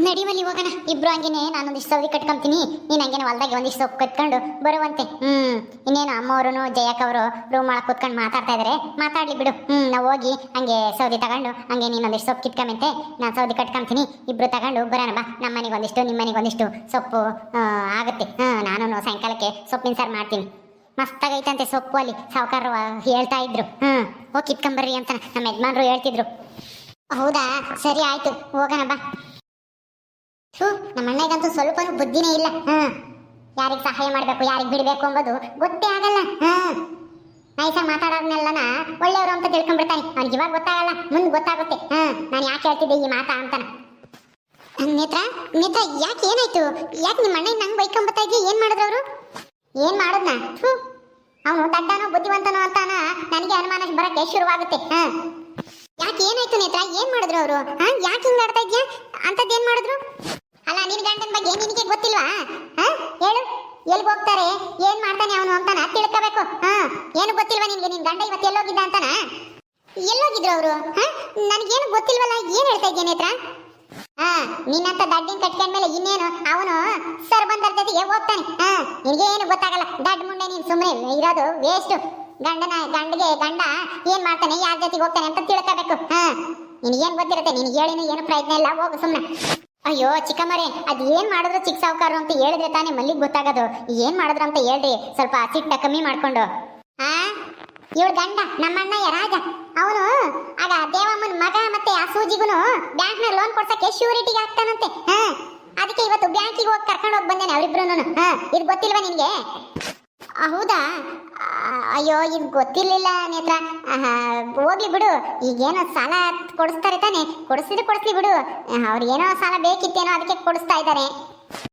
ನಡಿಮಲ್ಲಿ ಹೋಗೋಣ ಇಬ್ರು. ಹಂಗೇನೆ ನಾನೊಂದಿಷ್ಟು ಸೌದಿ ಕಟ್ಕೊಂತೀನಿ, ನೀನು ಹಂಗೇನೆ ಹೊಲ್ದಾಗೆ ಒಂದಿಷ್ಟು ಸೊಪ್ಪು ಕಟ್ಕೊಂಡು ಬರುವಂತೆ. ಇನ್ನೇನು ಅಮ್ಮವರು ಜಯಕ್ಕ ಅವರು ರೂಮ್ ಒಳಗೆ ಕೂತ್ಕೊಂಡು ಮಾತಾಡ್ತಾ ಇದಾರೆ, ಮಾತಾಡ್ಲಿ ಬಿಡು. ನಾವು ಹೋಗಿ ಹಂಗೆ ಸೌದಿ ತಗೊಂಡು ಹಂಗೆ ನೀನೊಂದಿಷ್ಟು ಸೊಪ್ಪು ಕಿತ್ಕೊಂಬಂತೆ, ನಾನು ಸೌದಿ ಕಟ್ಕೊಂತೀನಿ, ಇಬ್ರು ತಗೊಂಡು ಬರೋಣ ಬಾ. ನಮ್ಮ ಮನೆಗೆ ಒಂದಿಷ್ಟು ನಿಮ್ಮ ಮನೆಗೆ ಒಂದಿಷ್ಟು ಸೊಪ್ಪು ಆಗುತ್ತೆ. ನಾನು ಸಾಯಂಕಾಲಕ್ಕೆ ಸೊಪ್ಪಿನ ಸಾರು ಮಾಡ್ತೀನಿ. ಮಸ್ತಾಗೈತಂತೆ ಸೊಪ್ಪು, ಅಲ್ಲಿ ಸಾವುಕಾರರು ಹೇಳ್ತಾ ಇದ್ರು. ಹೋಗಿ ಕಿತ್ಕೊಂಬರ್ರಿ ಅಂತ ನಮ್ಮ ಯಜಮಾನ್ರು ಹೇಳ್ತಿದ್ರು. ಹೌದಾ, ಸರಿ ಆಯ್ತು, ಹೋಗೋಣ ಬಾ. ನಮ್ಮ ಅಣ್ಣಗಂತೂ ಸ್ವಲ್ಪನೂ ಬುದ್ಧಿನೇ ಇಲ್ಲ. ಯಾರಿಗೆ ಸಹಾಯ ಮಾಡಬೇಕು ಯಾರಿಗೆ ಬಿಡಬೇಕು ಎಂಬುದು ಗೊತ್ತೇ ಆಗಲ್ಲ. ನೈಸಾಗಿ ಮಾತಾಡೋರ್ನೆಲ್ಲನ ಒಳ್ಳೆಯವರು ಅಂತ ತಿಳ್ಕೊಂಡ್ಬಿಡ್ತಾನೆ. ಅವ್ನಿಗೆ ಇವಾಗ ಗೊತ್ತಾಗಲ್ಲ, ಮುಂದೆ ಗೊತ್ತಾಗುತ್ತೆ. ನಾನು ಯಾಕೆ ಹೇಳ್ತಿದ್ದೆ ಈ ಮಾತಾ ಅಂತಾನ. ನೇತ್ರ ನೇತ್ರ, ಯಾಕೆ ಏನಾಯ್ತು? ಯಾಕೆ ನಿಮ್ಮ ಅಣ್ಣ ನಂಗೆ ಬೈಕೊಂಬತ್ತಾ ಇದ್ದಿ? ಏನ್ ಮಾಡಿದ್ರು ಅವರು? ಏನ್ ಮಾಡೋದ್ನ? ಅವನು ದಡ್ಡನೋ ಬುದ್ಧಿವಂತನೋ ಅಂತಾನ ನನಗೆ ಅನುಮಾನ ಬರಕ್ಕೆ ಶುರುವಾಗುತ್ತೆ. ಯಾಕೆ ಏನಾಯ್ತು ನೇತ್ರ? ಏನ್ ಮಾಡಿದ್ರು ಅವರು? ಯಾಕೆ ಹಿಂಗ ಆಡ್ತಾ ಇದ್ಯಾ? ಅಂತದ್ದೇನ್ ಮಾಡಿದ್ರು? ಅಲ್ಲ, ನಿನ್ ಗಂಡನ ಬಗ್ಗೆ ನಿನಗೆ ಗೊತ್ತಿಲ್ವಾ? ಹೇಳು, ಎಲ್ಲಿಗೆ ಹೋಗ್ತಾರೆ, ಏನ್ ಮಾಡ್ತಾನೆ ಅವನು ಅಂತಾನ ತಿಳ್ಕೋಬೇಕು. ಏನು ಗೊತ್ತಿಲ್ವಾ ನಿನ್ಗೆ? ನಿನ್ ಗಂಡ ಇವತ್ತು ಎಲ್ಲೋಗಿದ್ದ ಅಂತಾನ? ಎಲ್ಲೋಗಿದ್ರು ಅವರು? ನನಗೇನು ಗೊತ್ತಿಲ್ವಲ್ಲ, ಏನ್ ಹೇಳ್ತಾ ಇದ್ಯಾ ನೇತ್ರ? ನಿನ್ನಂತ ದಡ್ಡಿನ ಕಟ್ಕೊಂಡ್ಮೇಲೆ ಇನ್ನೇನು ಅವನು ಸರ್ ಬಂದರ ಜೊತೆಗೆ ಹೋಗ್ತಾನೆ. ನಿನಗೇನು ಗೊತ್ತಾಗಲ್ಲ, ದಡ್ಡ ಮುಂಡೆ. ನೀನ್ ಸುಮ್ಮನೆ ಇರೋದು ವೇಸ್ಟ್. ಗಂಡಿಗೆ ಗಂಡ ಏನ್ ಮಾಡ್ತಾನೆ, ಯಾರ ಜೊತೆಗೆ ಹೋಗ್ತಾನೆ ಅಂತ ತಿಳ್ಕೋಬೇಕು. ನಿನಗೇನ್ ಗೊತ್ತಿರುತ್ತೆ? ನಿನಗೆ ಹೇಳಿನೂ ಏನು ಪ್ರಯತ್ನ ಇಲ್ಲ, ಹೋಗು ಸುಮ್ಮನೆ. ಅಯ್ಯೋ ಚಿಕ್ಕಮ್ಮರೇ, ಅದ್ ಏನ್ ಮಾಡಿದ್ರು ಚಿಕ್ಕ ಸಾವುಕಾರರು ಅಂತ ಹೇಳಿದ್ರೆ ತಾನೇ ಮಲ್ಲಿಗೆ ಗೊತ್ತಾಗೋದು. ಏನ್ ಮಾಡಿದ್ರು ಅಂತ ಹೇಳ್ರಿ, ಸ್ವಲ್ಪ ಸಿಟ್ಟ ಕಮ್ಮಿ ಮಾಡ್ಕೊಂಡು. ಇವಳು ಗಂಡ ನಮ್ಮ ಅಣ್ಣಯ್ಯ ರಾಜ, ಅವನು ಆಗ ದೇವಮ್ಮನ ಮಗ. ಮತ್ತೆ ಆ ಸೂಜಿಗುನು ಬ್ಯಾಂಕ್ನ ಲೋನ್ ಕೊಡ್ಸಕ್ಕೆ ಶ್ಯೂರಿಟಿಗೆ ಆಗ್ತಾನಂತೆ. ಅದಕ್ಕೆ ಇವತ್ತು ಬ್ಯಾಂಕಿಗೆ ಹೋಗಿ ಕರ್ಕೊಂಡು ಹೋಗಿ ಬಂದೇನೆ ಅವರಿಬ್ರು. ಇದು ಗೊತ್ತಿಲ್ವಾ ನಿನ್ಗೆ? ಹೌದಾ? ಅಯ್ಯೋ, ಇದು ಗೊತ್ತಿರ್ಲಿಲ್ಲ ನೇತ್ರ. ಹೋಗ್ಲಿ ಬಿಡು, ಈಗೇನೋ ಸಾಲ ಕೊಡಿಸ್ತಾರೆ ತಾನೆ, ಕೊಡಿಸ್ಲಿ ಬಿಡು. ಅವ್ರಿಗೇನೋ ಸಾಲ ಬೇಕಿತ್ತೇನೋ, ಅದಕ್ಕೆ ಕೊಡಿಸ್ತಾ ಇದ್ದಾರೆ.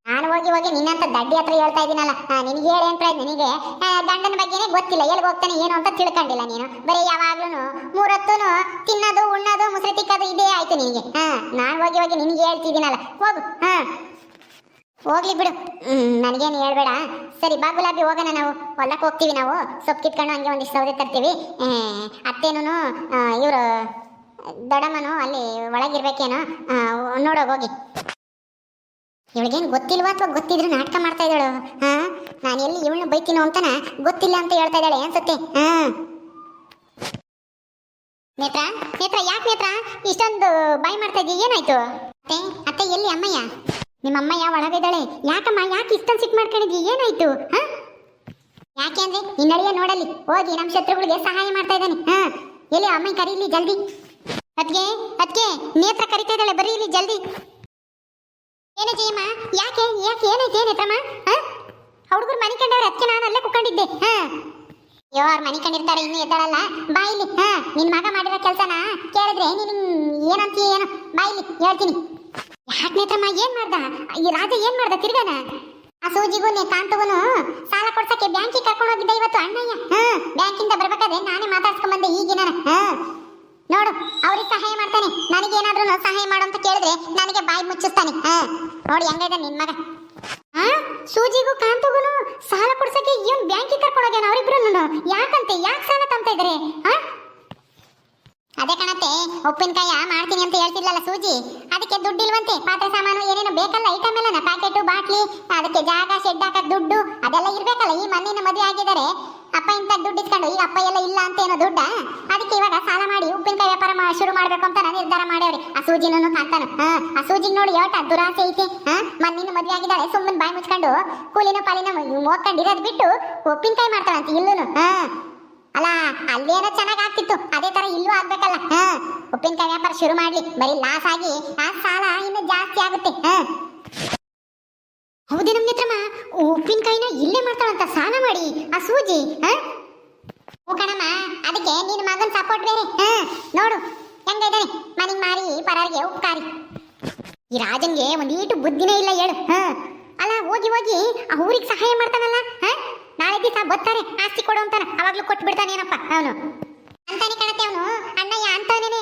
ನಾನು ಹೋಗಿ ನಿನ್ನಂತ ದಡ್ಡಿ ಹತ್ರ ಹೇಳ್ತಾ ಇದ್ದೀನಲ್ಲ, ನಿನಗೆ ಹೇಳಿ ಏನ್ ಪ್ರಯತ್ನ? ನಿನಗೆ ಗಂಡನ ಬಗ್ಗೆನೇ ಗೊತ್ತಿಲ್ಲ, ಎಲ್ಲಿಗೆ ಹೋಗ್ತಾನೆ ಏನು ಅಂತ ತಿಳ್ಕೊಂಡಿಲ್ಲ ನೀನು. ಬರೀ ಯಾವಾಗ್ಲೂ ಮೂರೊತ್ತೂ ತಿನ್ನೋದು ಉಣ್ಣೋದು ಮುಸ್ರೆ ತಿಕ್ಕೋದು ಇದೇ ಆಯ್ತು ನಿನಗೆ. ನಾನು ಹೋಗಿ ನಿನಗೆ ಹೇಳ್ತಿದ್ದೀನಲ್ಲ, ಹೋಗು. ಹೋಗ್ಲಿ ಬಿಡು, ನನಗೇನು ಹೇಳ್ಬೇಡ. ಸರಿ ಬಾ ಗುಲಾಬಿ, ಹೋಗೋಣ. ನಾವು ಹೊಲಕ್ಕೆ ಹೋಗ್ತೀವಿ. ನಾವು ಸೊಪ್ಪು ಕಿತ್ಕೊಂಡು ಹಂಗೆ ಒಂದಿಷ್ಟು ಸೌದೆ ತರ್ತೀವಿ. ಅತ್ತೇನು ಇವರು ದೊಡ್ಡಮ್ಮನು ಅಲ್ಲಿ ಒಳಗಿರ್ಬೇಕೇನೋ, ನೋಡೋಗಿ ಹೋಗಿ. ಇವಳಿಗೇನು ಗೊತ್ತಿಲ್ವಾ ಅಥವಾ ಗೊತ್ತಿದ್ರೆ ನಾಟಕ ಮಾಡ್ತಾ ಇದ್ದಾಳು? ನಾನು ಎಲ್ಲಿ ಇವಳನ್ನ ಬೈತೀನೋ ಅಂತಾನ ಗೊತ್ತಿಲ್ಲ ಅಂತ ಹೇಳ್ತಾ ಇದ್ದಾಳೆ ಅನ್ಸುತ್ತೆ. ನೇತ್ರ ನೇತ್ರ, ಯಾಕೆ ನೇತ್ರ ಇಷ್ಟೊಂದು ಬಾಯ್ ಮಾಡ್ತಾ ಇದ್ದೀವಿ? ಏನಾಯ್ತು? ಅತ್ತೆ ಎಲ್ಲಿ ಅಮ್ಮಯ್ಯ? ನಿಮ್ಮ ಅಮ್ಮಯ್ಯ ಒಳಗಿದ್ದಾಳೆ. ಯಾಕಮ್ಮ, ಯಾಕೆ ಇಷ್ಟೊಂದು ಸಿಟ್ಟು ಮಾಡ್ಕೊಂಡಿದ್ವಿ? ಏನಾಯ್ತು? ಯಾಕೆ ಅಂದ್ರೆ ನಿನ್ನಳಿಯ ನೋಡಲಿ ಹೋಗಿ ನಮ್ಮ ಶತ್ರುಗಳಿಗೆ ಸಹಾಯ ಮಾಡ್ತಾ ಇದ್ದಾನೆ. ಎಲ್ಲಿ ಅಮ್ಮಯ್ಯ, ಕರೀಲಿ ಜಲ್ದಿ. ಅದ್ಕೆ ನೇತ್ರ ಕರಿತಾ ಇದ್ದಾಳೆ, ಬರೀ ಇಲ್ಲಿ ಜಲ್ದಿ. ಏನೇ ಜಯಮ್ಮ, ಯಾಕೆ ಯಾಕೆ ಏನಾಯ್ತು? ಏನೇತ್ರಮ್ಮ? ಹುಡುಗರು ಮನೆ ಕಂಡವ್ರೆ, ಅದಕ್ಕೆ ನಾನು ಅಲ್ಲೇ ಕುತ್ಕೊಂಡಿದ್ದೆ. ಅಯ್ಯೋ, ಅವ್ರು ಮನೆ ಕಂಡಿರ್ತಾರೆ, ಇನ್ನೂ ಎದ್ದಾಳಲ್ಲ. ಬಾ ಇಲ್ಲಿ. ನಿನ್ ಮಗ ಮಾಡಿರೋ ಕೆಲಸನ ಕೇಳಿದ್ರೆ ನೀನು ಏನಂತೀಯ ಏನೋ? ಬಾ ಇಲ್ಲಿ, ಹೇಳ್ತೀನಿ. ಯಾಕೆ ನೇತ್ರಮ್ಮ, ಏನ್ ಮಾಡ್ದ ಈ ರಾಜ? ಏನ್ ಮಾಡ್ದ ತಿರ್ಗಾನ? ಆ ಸೂಜಿಗೂ ಕಾಂತಗುನು ಸಾಲ ಕೊಡ್ಸಕ್ಕೆ ಬ್ಯಾಂಕಿಗೆ ಕರ್ಕೊಂಡು ಹೋಗಿದ್ದೆ ಇವತ್ತು ಅಣ್ಣಯ್ಯ. ಬ್ಯಾಂಕಿಂದ ಬರ್ಬೇಕಾದ್ರೆ ನಾನೇ ಮಾತಾಡ್ಸ್ಕೊಂಡ್ ಬಂದೆ ಈಗಿನ. ನೋಡು, ಅವ್ರಿಗೆ ಸಹಾಯ ಮಾಡ್ತಾನೆ, ನನಗೇನಾದ್ರೂ ಸಹಾಯ ಮಾಡು ಅಂತ ಕೇಳಿದ್ರೆ ನನಗೆ ಬಾಯಿ ಮುಚ್ಚಿಸ್ತಾನೆ. ನೋಡಿ ಹೆಂಗೈದ ನಿನ್ ಮಗ. ಸೂಜಿಗೂ ಕಾಂತಗುನು ಸಾಲ ಕೊಡ್ಸಕ್ಕೆ ಇವನ್ ಬ್ಯಾಂಕಿಗೆ ಕರ್ಕೊಂಡು ಹೋಗ್ಯಾನ ಅವರಿಬ್ರು. ಯಾಕಂತೆ, ಯಾಕೆ ಸಾಲ ತಂತಾ ಇದಾರೆ? ಅದೇ ಕಣತ್ತೆ, ಉಪ್ಪಿನಕಾಯ ಮಾಡ್ತೀನಿ ಅಂತ ಹೇಳ್ತಿಲ್ಲಲ್ಲ ಸೂಜಿ, ಅದಕ್ಕೆ ದುಡ್ಡಿಲ್ವಂತೆ. ಪಾತ್ರೆ ಸಾಮಾನು ಏನೇನು ಬೇಕಲ್ಲ, ಐಟಮ್ ಎಲ್ಲ, ಪ್ಯಾಕೆಟು ಬಾಟ್ಲಿ, ಅದಕ್ಕೆ ಜಾಗ ಶೆಡ್ ಹಾಕಕ್ ದುಡ್ಡು ಅದೆಲ್ಲ ಇರ್ಬೇಕಲ್ಲ. ಈ ಮಣ್ಣಿನ ಮದುವೆ ಆಗಿದ್ದಾರೆ, ಅಪ್ಪ ಇಂತ ದುಡ್ಡು ಇಸ್ಕೊಂಡು ಈಗ ಅಪ್ಪ ಎಲ್ಲ ಇಲ್ಲ ಅಂತ ಏನೋ ದುಡ್ಡ. ಅದಕ್ಕೆ ಇವಾಗ ಸಾಲ ಮಾಡಿ ಉಪ್ಪಿನಕಾಯಿ ವ್ಯಾಪಾರ ಶುರು ಮಾಡ್ಬೇಕು ಅಂತ ನಿರ್ಧಾರ ಮಾಡ್ಯಾವ್ರಿ ಆ ಸೂಜಿನೂ ಕಾಂತಾನು. ಆ ಸೂಜಿಗೆ ನೋಡಿ ಏಟ ದುರಾಸೆ ಐತಿ. ಮಣ್ಣಿನ ಮದುವೆ ಆಗಿದ್ದಾಳೆ, ಸುಮ್ಮನೆ ಬಾಯಿ ಮುಚ್ಕೊಂಡು ಕೂಲಿನ ಪಾಲಿನ ಮೋಕೊಂಡಿರೋದ್ ಬಿಟ್ಟು ಉಪ್ಪಿನಕಾಯಿ ಮಾಡ್ತಾಳಂತ ಇಲ್ಲೂನು. ಅಲ್ಲ, ಅಲ್ಲೇನೋ ಚೆನ್ನಾಗಿ ಆಗ್ತಿತ್ತು, ಅದೇ ತರ ಇಲ್ಲೂ ಆಗ್ಬೇಕಲ್ಲ. ಉಪ್ಪಿನಕಾಯಿ ವ್ಯಾಪಾರ ಶುರು ಮಾಡ್ಲಿ, ಬರೀ ಲಾಸ್ ಆಗಿ ಆ ಸಾಲ ಇನ್ನು ಜಾಸ್ತಿ ಆಗುತ್ತೆ. ಹೌದೇ ನಮ್ ನೇತ್ರಮ್ಮ, ಉಪ್ಪಿನಕಾಯಿನ ಇಲ್ಲೇ ಮಾಡ್ತಾಳಂತ ಸಾಲ ಮಾಡಿ ಆ ಸೂಜಿ. ಕಣಮ್ಮ, ಅದಕ್ಕೆ ನಿನ್ನ ಮಗನ್ ಸಪೋರ್ಟ್ ಬೇರೆ. ನೋಡು ಹೆಂಗಿದ್ದಾನೆ, ಮನೆಗ್ ಮಾರಿ ಪರಾರಿಗೆ ಉಪ್ಕಾರಿ. ಈ ರಾಜನ್ಗೆ ಒಂದೀಟು ಬುದ್ಧಿನೇ ಇಲ್ಲ ಹೇಳು. ಅಲ್ಲ, ಹೋಗಿ ಆ ಊರಿಗೆ ಸಹಾಯ ಮಾಡ್ತಾನಲ್ಲ. ನಾಳೆ ದಿವಸ ಬರ್ತಾರೆ, ಆಸ್ತಿ ಕೊಡು ಅಂತಾನ, ಅವಾಗ್ಲೂ ಕೊಟ್ಟು ಬಿಡ್ತಾನೇನಪ್ಪ ಅವನು. ಅಂತಾನೆ ಕಣತೆ ಅವನು ಅಣ್ಣಯ್ಯ ಅಂತಾನೇನೆ.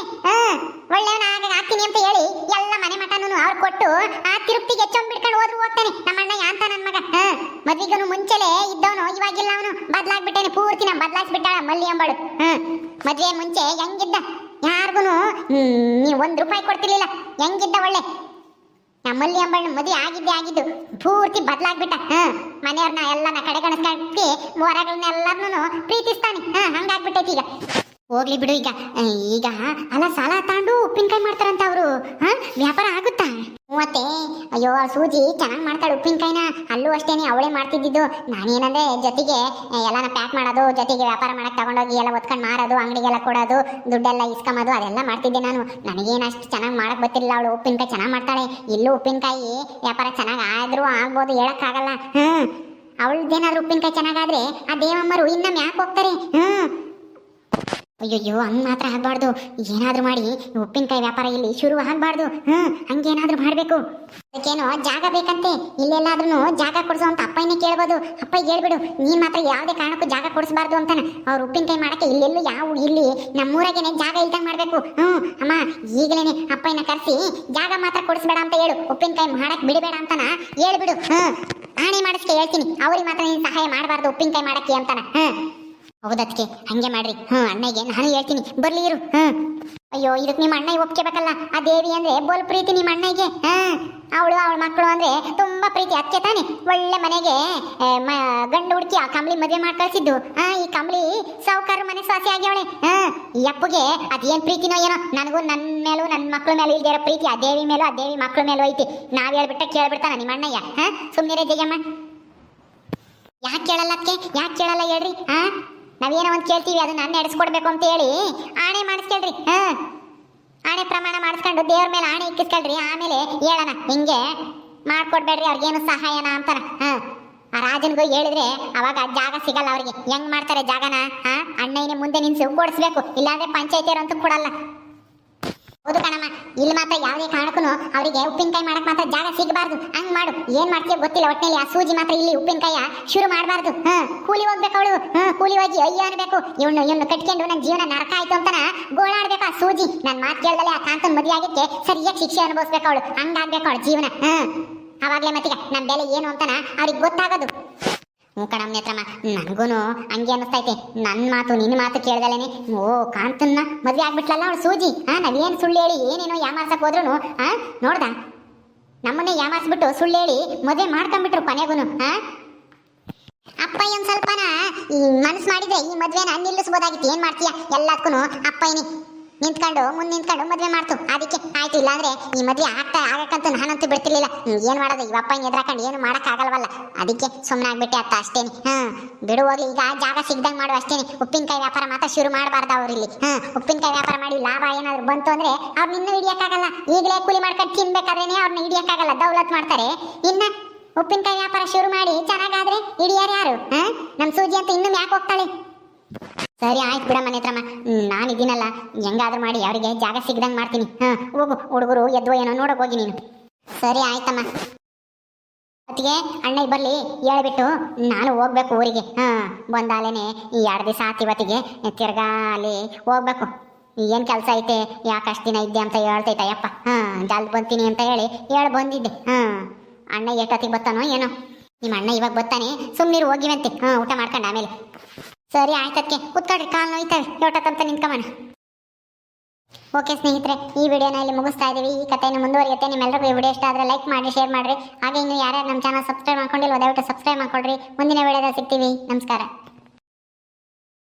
ಒಳ್ಳೆಯವನ ಆಗ್ತೀನಿ ಅಂತ ಹೇಳಿ ಎಲ್ಲ ಮನೆ ಮಠನೂ ಅವ್ರು ಕೊಟ್ಟು ಆ ತಿರುಪ್ತಿಗೆ ಹೆಚ್ಚೊಂದು ಬಿಡ್ಕೊಂಡು ಹೋದ್ರು ಹೋಗ್ತಾನೆ ನಮ್ಮ ಅಣ್ಣಯ್ಯ ಅಂತ ನನ್ನ ಮಗ. ಮದ್ವಿಗನು ಮುಂಚೆಲೆ ಇದ್ದವನು ಇವಾಗಿಲ್ಲ, ಅವನು ಬದಲಾಗ್ಬಿಟ್ಟೇನೆ ಪೂರ್ತಿ. ನಾ ಬದಲಾಯಿಸ್ಬಿಟ್ಟಾಳ ಮಲ್ಲಿ ಅಂಬಳು. ಮದ್ವೆ ಮುಂಚೆ ಹೆಂಗಿದ್ದ, ಯಾರಿಗೂ ನೀವು ₹1 ಕೊಡ್ತಿರ್ಲಿಲ್ಲ. ಹೆಂಗಿದ್ದ ಒಳ್ಳೆ. ನಮ್ಮಲ್ಲಿ ಅಂಬಣ್ಣ ಮದುವೆ ಆಗಿದ್ದು ಪೂರ್ತಿ ಬದಲಾಗ್ಬಿಟ್ಟ. ಮನೆಯವ್ರನ್ನ ಎಲ್ಲನ ಕಡೆಗಣಿಸ್ಕೊಂಡು ಹೊರಗಳನ್ನೆಲ್ಲರನ್ನು ಪ್ರೀತಿಸ್ತಾನೆ. ಹಂಗಾಗ್ಬಿಟ್ಟೈತಿ ಈಗ. ಹೋಗ್ಲಿ ಬಿಡು. ಈಗ ಅಲ್ಲ ಸಾಲ ತಗೊಂಡು ಉಪ್ಪಿನಕಾಯಿ ಮಾಡ್ತಾರಂತ ಅವರು. ವ್ಯಾಪಾರ ಆಗುತ್ತಾ? ಮತ್ತೆ ಅಯ್ಯೋ ಆ ಸೂಜಿ ಚೆನ್ನಾಗಿ ಮಾಡ್ತಾಳೆ ಉಪ್ಪಿನಕಾಯಿನ. ಅಲ್ಲೂ ಅಷ್ಟೇನೆ ಅವಳೇ ಮಾಡ್ತಿದ್ದಿದ್ದು. ನಾನೇನಂದ್ರೆ ಜೊತೆಗೆ ಎಲ್ಲಾನ ಪ್ಯಾಕ್ ಮಾಡೋದು, ಜೊತೆಗೆ ವ್ಯಾಪಾರ ಮಾಡಕ್ಕೆ ತಗೊಂಡೋಗಿ ಎಲ್ಲ ಒತ್ಕೊಂಡು ಮಾರೋದು, ಅಂಗಡಿಗೆಲ್ಲ ಕೊಡೋದು, ದುಡ್ಡೆಲ್ಲ ಇಸ್ಕೊಂಬೋದು, ಅದೆಲ್ಲ ಮಾಡ್ತಿದ್ದೆ ನಾನು. ನನಗೇನು ಅಷ್ಟು ಚೆನ್ನಾಗಿ ಮಾಡಕ್ಕೆ ಗೊತ್ತಿಲ್ಲ. ಅವಳು ಉಪ್ಪಿನಕಾಯಿ ಚೆನ್ನಾಗಿ ಮಾಡ್ತಾಳೆ. ಇಲ್ಲೂ ಉಪ್ಪಿನಕಾಯಿ ವ್ಯಾಪಾರ ಚೆನ್ನಾಗಿ ಆದರೂ ಆಗ್ಬೋದು, ಹೇಳಕ್ಕಾಗಲ್ಲ. ಅವಳದ್ದೇನಾದ್ರೂ ಉಪ್ಪಿನಕಾಯಿ ಚೆನ್ನಾಗಾದ್ರೆ ಆ ದೇವಮ್ಮರು ಇನ್ನೊಮ್ಮೆ ಯಾಕೆ ಹೋಗ್ತಾರೆ? ಅಯ್ಯಯ್ಯೋ ಹಂಗೆ ಮಾತ್ರ ಆಗಬಾರ್ದು. ಏನಾದರೂ ಮಾಡಿ ಉಪ್ಪಿನಕಾಯಿ ವ್ಯಾಪಾರ ಇಲ್ಲಿ ಶುರು ಆಗಬಾರ್ದು. ಹಂಗೇನಾದ್ರೂ ಮಾಡಬೇಕು. ಅದಕ್ಕೇನೋ ಜಾಗ ಬೇಕಂತೆ. ಇಲ್ಲೆಲ್ಲಾದ್ರೂ ಜಾಗ ಕೊಡಿಸೋ ಅಂತ ಅಪ್ಪಯ್ಯನೇ ಕೇಳ್ಬೋದು. ಅಪ್ಪಯ್ಯ ಹೇಳ್ಬಿಡು, ನೀನು ಮಾತ್ರ ಯಾವುದೇ ಕಾರಣಕ್ಕೂ ಜಾಗ ಕೊಡಿಸ್ಬಾರ್ದು ಅಂತಾನೆ. ಅವ್ರು ಉಪ್ಪಿನಕಾಯಿ ಮಾಡೋಕ್ಕೆ ಇಲ್ಲೆಲ್ಲೂ ಯಾವ ಇಲ್ಲಿ ನಮ್ಮೂರಾಗೇನೆ ಜಾಗ ಇಲ್ದಂಗೆ ಮಾಡಬೇಕು. ಅಮ್ಮ ಈಗಲೇ ಅಪ್ಪಯ್ಯನ ಕರೆಸಿ ಜಾಗ ಮಾತ್ರ ಕೊಡಿಸ್ಬೇಡ ಅಂತ ಹೇಳು. ಉಪ್ಪಿನಕಾಯಿ ಮಾಡಕ್ಕೆ ಬಿಡಬೇಡ ಅಂತಾನ ಹೇಳ್ಬಿಡು. ಆಣೆ ಮಾಡಿಸ್ಕೆ ಹೇಳ್ತೀನಿ. ಅವ್ರಿಗೆ ಮಾತ್ರ ನೀನು ಸಹಾಯ ಮಾಡಬಾರ್ದು ಉಪ್ಪಿನಕಾಯಿ ಮಾಡಕ್ಕೆ ಅಂತಾನ. ಹೌದಕ್ಕೆ ಹಂಗೆ ಮಾಡ್ರಿ. ಅಣ್ಣಗೆ ನಾನು ಹೇಳ್ತೀನಿ, ಬರ್ಲಿ ಇರು. ಅಯ್ಯೋ ಇದಕ್ಕೆ ನಿಮ್ಮ ಅಣ್ಣ ಒಪ್ಕೋಬೇಕಲ್ಲ. ಆ ದೇವಿ ಅಂದ್ರೆ ಬೋಲ್ ಪ್ರೀತಿ ನಿಮ್ಮ ಅಣ್ಣಗೆ. ಅವಳ ಮಕ್ಕಳು ಅಂದ್ರೆ ತುಂಬಾ ಪ್ರೀತಿ. ಅದಕ್ಕೆ ತಾನೆ ಒಳ್ಳೆ ಮನೆಗೆ ಗಂಡು ಹುಡುಕಿ ಆ ಕಂಬಳಿ ಮದುವೆ ಮಾಡಿ ಕಳ್ಸಿದ್ದು. ಈ ಕಂಬಳಿ ಸಾವುಕಾರ ಮನೆ ಸ್ವಾಸಿ ಆಗ್ಯವಳೆ. ಈ ಅಪ್ಪಗೆ ಅದೇನ್ ಪ್ರೀತಿನೋ ಏನೋ. ನನಗೂ ನನ್ನ ಮೇಲೂ ನನ್ನ ಮಕ್ಕಳ ಮೇಲೂ ಇಲ್ದೇ ಇರೋ ಪ್ರೀತಿ ಆ ದೇವಿ ಮೇಲೂ ಆ ದೇವಿ ಮಕ್ಕಳ ಮೇಲೂ ಐತಿ. ನಾವ್ ಹೇಳ್ಬಿಟ್ಟ ಕೇಳ್ಬಿಡ್ತಾನ ನಿಮ್ಮ ಅಣ್ಣಯ್ಯ. ಸುಮ್ಮನೆ ಜಯಮ್ಮ. ಯಾಕೆ ಕೇಳಲ್ಲ ಅದಕ್ಕೆ? ಯಾಕೆ ಕೇಳಲ್ಲ ಹೇಳ್ರಿ? ನಾವೇನೋ ಒಂದು ಕೇಳ್ತೀವಿ, ಅದು ನಾನು ನಡೆಸ್ಕೊಡ್ಬೇಕು ಅಂತ ಹೇಳಿ ಆಣೆ ಮಾಡಿಸ್ಕೊಳ್ರಿ. ಆಣೆ ಪ್ರಮಾಣ ಮಾಡಿಸ್ಕೊಂಡು ದೇವ್ರ ಮೇಲೆ ಆಣೆ ಇಕ್ಕಿಸ್ಕೊಳ್ರಿ. ಆಮೇಲೆ ಹೇಳೋಣ ಹಿಂಗೆ ಮಾಡ್ಕೊಡ್ಬೇಡ್ರಿ ಅವ್ರಿಗೇನು ಸಹಾಯನ ಅಂತಾನ. ಆ ರಾಜನ್ಗೂ ಹೇಳಿದ್ರೆ ಅವಾಗ ಜಾಗ ಸಿಗಲ್ಲ ಅವ್ರಿಗೆ. ಹೆಂಗ್ ಮಾಡ್ತಾರೆ ಜಾಗನ? ಅಣ್ಣಯ್ಯನೇ ಮುಂದೆ ನಿನ್ಸಿ ಓಡಿಸ್ಬೇಕು, ಇಲ್ಲಾಂದ್ರೆ ಪಂಚಾಯತಿಯರು ಅಂತೂ ಕೊಡಲ್ಲ. ಹೌದು ಕಣಮ್ಮ, ಇಲ್ಲಿ ಮಾತ್ರ ಯಾವುದೇ ಕಾರಣಕ್ಕೂ ಅವರಿಗೆ ಉಪ್ಪಿನಕಾಯಿ ಮಾಡಕ್ ಮಾತ್ರ ಜಾಗ ಸಿಗಬಾರ್ದು. ಹಂಗ್ ಮಾಡು. ಏನ್ ಮಾಡ್ತೀಯ ಗೊತ್ತಿಲ್ಲ, ಒಟ್ಟಿನಲ್ಲಿ ಆ ಸೂಜಿ ಮಾತ್ರ ಇಲ್ಲಿ ಉಪ್ಪಿನಕಾಯ ಶುರು ಮಾಡಬಾರ್ದು. ಕೂಲಿ ಹೋಗ್ಬೇಕು ಅವಳು. ಕೂಲಿ ಹೋಗಿ ಅಯ್ಯೋ ಅನ್ಬೇಕು, ಇವನು ಕಟ್ಕೊಂಡು ನನ್ನ ಜೀವನ ನರಕ ಆಯ್ತು ಅಂತಾನ ಗೋಳಾಡ್ಬೇಕು ಆ ಸೂಜಿ. ನನ್ ಮಾತು ಕೇಳ್ದಲೆ ಆ ಕಾಂತನ್ ಮದುವೆ ಆಗಿಕ್ಕೆ ಸರಿಯಾಗಿ ಶಿಕ್ಷೆ ಅನುಭವಿಸ್ಬೇಕು ಅವಳು. ಹಂಗಾಗ್ಬೇಕು ಅವಳು ಜೀವನ. ಅವಾಗ್ಲೇ ಮತ್ತೀಗ ನನ್ನ ಬೆಲೆ ಏನು ಅಂತಾನ ಅವ್ರಿಗೆ ಗೊತ್ತಾಗೋದು. ಕಣಮ್ಮ ನೇತ್ರಮ್ಮ, ನನಗೂ ಹಂಗೆ ಅನ್ನಿಸ್ತೈತೆ. ನನ್ನ ಮಾತು ನಿನ್ನ ಮಾತು ಕೇಳ್ದಲೇನೆ ಓ ಕಾಂತನ್ನ ಮದುವೆ ಆಗ್ಬಿಟ್ಲಲ್ಲ ಅವಳು ಸೂಜಿ. ನಾವೇನು ಸುಳ್ಳು ಹೇಳಿ ಏನೇನೋ ಯಾಮಾರ್ಸಕ್ ಹೋದ್ರು ನೋಡ್ದ ನಮ್ಮನ್ನೇ ಯಾಮಾರ್ಸ್ಬಿಟ್ಟು ಸುಳ್ಳು ಹೇಳಿ ಮದುವೆ ಮಾಡ್ಕೊಂಡ್ಬಿಟ್ರು ಕೊನೆಗೂ. ಅಪ್ಪಯ್ಯ ಒಂದ್ ಸ್ವಲ್ಪನ ಈ ಮನಸ್ಸು ಮಾಡಿದ್ರೆ ಈ ಮದುವೆನ ನಿಲ್ಲಿಸ್ಬೋದಾಗಿತ್ತು. ಏನ್ ಮಾಡ್ತೀಯ? ಎಲ್ಲದಕ್ಕೂ ಅಪ್ಪಯ್ಯನಿ ಮುಂದೆ ನಿಂತ್ಕೊಂಡು ಮದುವೆ ಮಾಡ್ತು. ಅದಕ್ಕೆ ಆಯ್ತು. ಇಲ್ಲಾಂದ್ರೆ ಈ ಮದುವೆ ಆಗಕ್ಕಂತೂ ನಾನಂತೂ ಬಿಡ್ತಿರ್ಲಿಲ್ಲ. ಏನ್ ಮಾಡೋದು, ಈ ಅಪ್ಪಯ್ಯನ ಎದ್ರಾಕೊಂಡು ಏನು ಮಾಡಕ್ ಆಗಲ್ವಲ್ಲ. ಅದಕ್ಕೆ ಸುಮ್ಮನೆ ಆಗ್ಬಿಟ್ಟೆ ಅತ್ತ ಅಷ್ಟೇನೆ. ಬಿಡು ಹೋಗ್ಲಿ. ಈಗ ಜಾಗ ಸಿಗ್ದಂಗೆ ಮಾಡುವ ಅಷ್ಟೇನೆ. ಉಪ್ಪಿನಕಾಯಿ ವ್ಯಾಪಾರ ಮಾತ್ರ ಶುರು ಮಾಡಬಾರ್ದು ಅವ್ರು ಇಲ್ಲಿ. ಉಪ್ಪಿನಕಾಯಿ ವ್ಯಾಪಾರ ಮಾಡಿ ಲಾಭ ಏನಾದ್ರು ಬಂತು ಅಂದ್ರೆ ಅವ್ರನ್ನ ಇನ್ನೂ ಹಿಡಿಯಕ್ಕಾಗಲ್ಲ. ಈಗಲೇ ಕೂಲಿ ಮಾಡ್ಕೊಂಡು ತಿನ್ಬೇಕಾದ್ರೇನೆ ಅವ್ರನ್ನ ಹಿಡಿಯಕ್ಕಾಗಲ್ಲ, ದೌಲತ್ ಮಾಡ್ತಾರೆ. ಇನ್ನ ಉಪ್ಪಿನಕಾಯಿ ವ್ಯಾಪಾರ ಶುರು ಮಾಡಿ ಚೆನ್ನಾಗಾದ್ರೆ ಹಿಡಿಯಾರು ಯಾರು? ನಮ್ ಸೂಜಿ ಅಂತ ಇನ್ನೂ ಯಾಕೆ ಹೋಗ್ತಾಳೆ? ಸರಿ ಆಯ್ತು ಬಿಡಮ್ಮ ನೇತ್ರಮ್ಮ, ನಾನಿದ್ದೀನಲ್ಲ, ಹೆಂಗಾದ್ರೂ ಮಾಡಿ ಅವರಿಗೆ ಜಾಗ ಸಿಗ್ದಂಗೆ ಮಾಡ್ತೀನಿ. ಹೋಗು, ಹುಡುಗರು ಎದ್ವೋ ಏನೋ ನೋಡಕ್ ಹೋಗಿ ನೀನು. ಸರಿ ಆಯ್ತಮ್ಮ. ಹೊತ್ತಿಗೆ ಅಣ್ಣ ಬರ್ಲಿ ಹೇಳ್ಬಿಟ್ಟು ನಾನು ಹೋಗ್ಬೇಕು ಊರಿಗೆ. ಬಂದಾಲೇನೆ ಈ 2 ದಿವಸ ಆತಿ. ಇವತ್ತಿಗೆ ತಿರ್ಗಾ ಅಲ್ಲಿ ಹೋಗ್ಬೇಕು. ಏನು ಕೆಲಸ ಐತೆ, ಯಾಕಷ್ಟು ದಿನ ಇದ್ದೆ ಅಂತ ಹೇಳ್ತೈತೆ ಅಯ್ಯಪ್ಪ. ಜಲ್ದಿ ಬಂತೀನಿ ಅಂತ ಹೇಳಿ ಬಂದಿದ್ದೆ. ಅಣ್ಣ ಎಷ್ಟೊತ್ತಿಗೆ ಬರ್ತಾನೋ ಏನೋ. ನಿಮ್ಮ ಅಣ್ಣ ಇವಾಗ ಬರ್ತಾನೆ, ಸುಮ್ಮನಿರು ಹೋಗಿವಂತೆ. ಊಟ ಮಾಡ್ಕೊಂಡು ಆಮೇಲೆ. ಸರಿ ಆಯ್ತಕ್ಕೆ ಕೂತ್ಕೊಳ್ರಿ, ಕಾಲು ನೋಯ್ತವೆ, ಲೋಟಕ್ಕಂತ ನಿಂತ್ಕೊಂಬಣ. ಓಕೆ ಸ್ನೇಹಿತರೆ, ಈ ವಿಡಿಯೋನ ಇಲ್ಲಿ ಮುಗಿಸ್ತಾ ಇದ್ದೀವಿ. ಈ ಕಥೆಯನ್ನು ಮುಂದುವರಿಯುತ್ತೆ. ನಿಮ್ಮೆಲ್ಲರಿಗೂ ಈ ವಿಡಿಯೋ ಇಷ್ಟ ಆದರೆ ಲೈಕ್ ಮಾಡಿ, ಶೇರ್ ಮಾಡಿರಿ. ಹಾಗೆ ಇನ್ನು ಯಾರ್ಯಾರು ನಮ್ಮ ಚಾನಲ್ ಸಬ್ಸ್ಕ್ರೈಬ್ ಮಾಡ್ಕೊಂಡಿಲ್ವೋ ದಯವಿಟ್ಟು ಸಬ್ಸ್ಕ್ರೈಬ್ ಮಾಡ್ಕೊಳ್ರಿ. ಮುಂದಿನ ವಿಡಿಯೋದಲ್ಲಿ ಸಿಗ್ತೀವಿ. ನಮಸ್ಕಾರ.